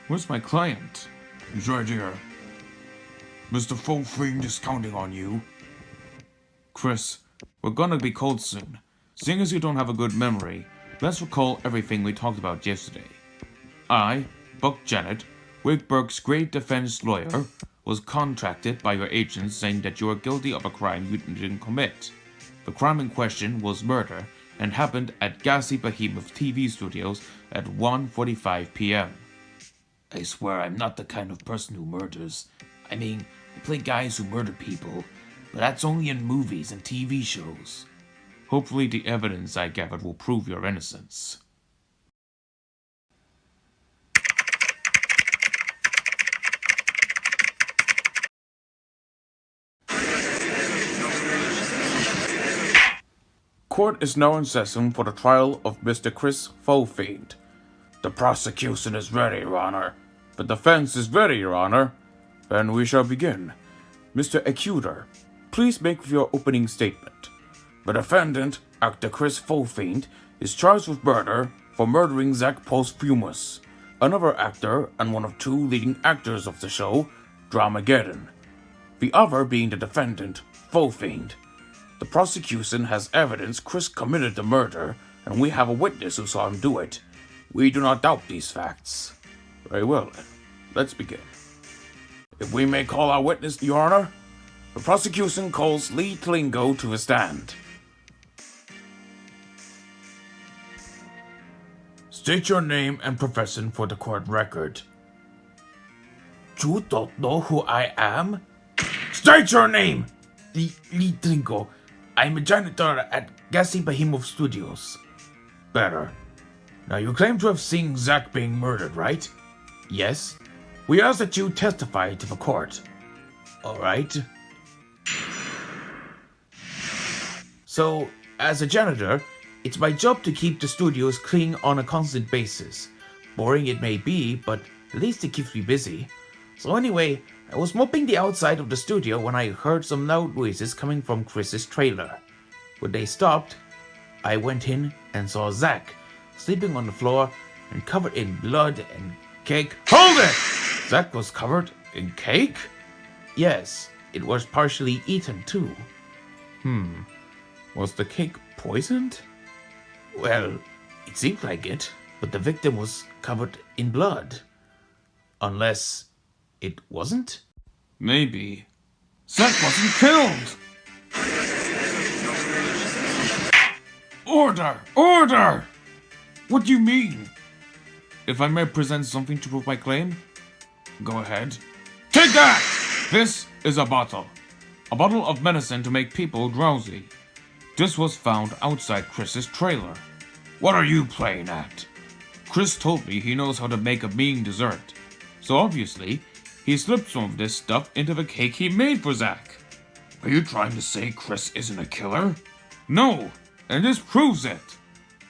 Where's my client? He's right here. Mr. Full Fiend is counting on you. Chris, we're gonna be cold soon. Seeing as you don't have a good memory, let's recall everything we talked about yesterday. I, Buck Janet, Wigberg's great defense lawyer, was contracted by your agents saying that you are guilty of a crime you didn't commit. The crime in question was murder and happened at Gassy Behemoth TV studios at 1:45 p.m. I swear I'm not the kind of person who murders. I mean, I play guys who murder people, but that's only in movies and TV shows. Hopefully the evidence I gathered will prove your innocence. Court is now in session for the trial of Mr. Chris Fullfiend. The prosecution is ready, Your Honor. The defense is ready, Your Honor. Then we shall begin. Mr. Accuser, please make your opening statement. The defendant, actor Chris Fullfiend, is charged with murder for murdering Zach Posthumus, another actor and one of two leading actors of the show, Dramageddon. The other being the defendant, Fullfiend. The prosecution has evidence Chris committed the murder, and we have a witness who saw him do it. We do not doubt these facts. Very well then. Let's begin. If we may call our witness, Your Honor, the prosecution calls Lee Tlingo to the stand. State your name and profession for the court record. You don't know who I am? State your name! Lee Tlingo. I'm a janitor at Gassy Behemoth Studios. Better. Now you claim to have seen Zach being murdered, right? Yes. We ask that you testify to the court. Alright. So, as a janitor, it's my job to keep the studios clean on a constant basis. Boring it may be, but at least it keeps me busy. So anyway, I was mopping the outside of the studio when I heard some loud noises coming from Chris's trailer. When they stopped, I went in and saw Zach sleeping on the floor and covered in blood and cake. Hold it! Zach was covered in cake? Yes, it was partially eaten too. Was the cake poisoned? Well, it seemed like it, but the victim was covered in blood. Unless it wasn't? Maybe. Zach wasn't killed! Order! Order! What do you mean? If I may present something to prove my claim? Go ahead. Take that! This is a bottle. A bottle of medicine to make people drowsy. This was found outside Chris's trailer. What are you playing at? Chris told me he knows how to make a mean dessert. So obviously, he slipped some of this stuff into the cake he made for Zach. Are you trying to say Chris isn't a killer? No, and this proves it.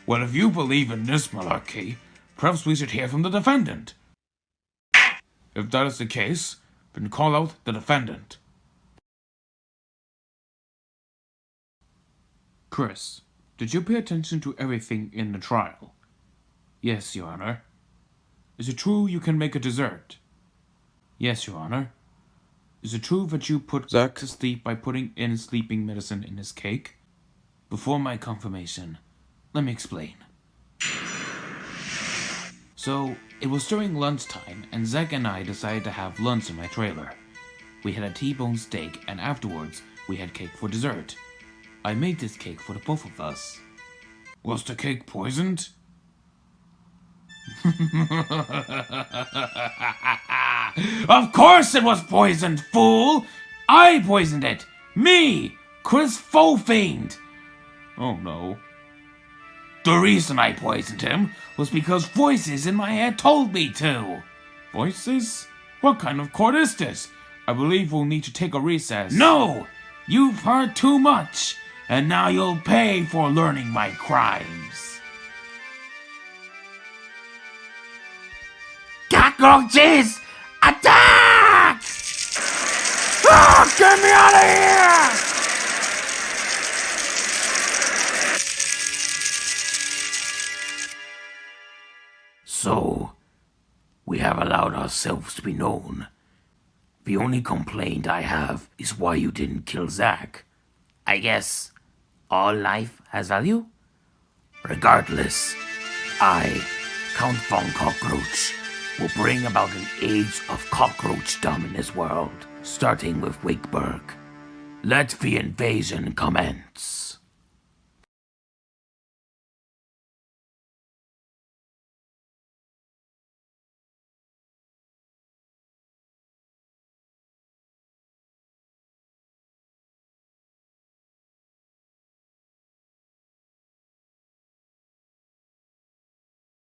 Well, if you believe in this malarkey, perhaps we should hear from the defendant. If that is the case, then call out the defendant. Chris, did you pay attention to everything in the trial? Yes, Your Honor. Is it true you can make a dessert? Yes, Your Honor. Is it true that you put Zach to sleep by putting in sleeping medicine in his cake? Before my confirmation, let me explain. So, it was during lunchtime, and Zach and I decided to have lunch in my trailer. We had a T-bone steak, and afterwards, we had cake for dessert. I made this cake for the both of us. Was the cake poisoned? Of course it was poisoned, fool! I poisoned it! Me! Chris Fullfiend! Oh no. The reason I poisoned him was because voices in my head told me to. Voices? What kind of court is this? I believe we'll need to take a recess. No! You've heard too much, and now you'll pay for learning my crimes. Cockroaches! Attack! Ah, get me out of here! So, we have allowed ourselves to be known. The only complaint I have is why you didn't kill Zack. I guess all life has value? Regardless, I, Count Von Cockroach, will bring about an age of cockroachdom in this world, starting with Wakeberg. Let the invasion commence.